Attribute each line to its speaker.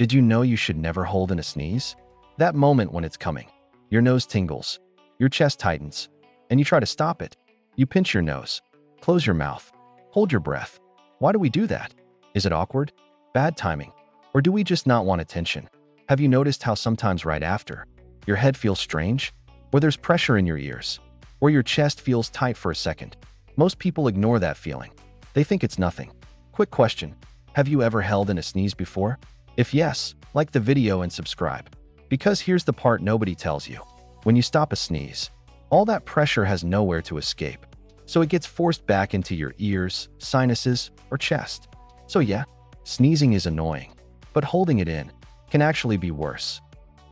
Speaker 1: Did you know you should never hold in a sneeze? That moment when it's coming. Your nose tingles, your chest tightens, and you try to stop it. You pinch your nose, close your mouth, hold your breath. Why do we do that? Is it awkward? Bad timing? Or do we just not want attention? Have you noticed how sometimes right after, your head feels strange? Or there's pressure in your ears? Or your chest feels tight for a second? Most people ignore that feeling. They think it's nothing. Quick question. Have you ever held in a sneeze before? If yes, like the video and subscribe. Because here's the part nobody tells you. When you stop a sneeze, all that pressure has nowhere to escape. So it gets forced back into your ears, sinuses, or chest. So yeah, sneezing is annoying. But holding it in can actually be worse.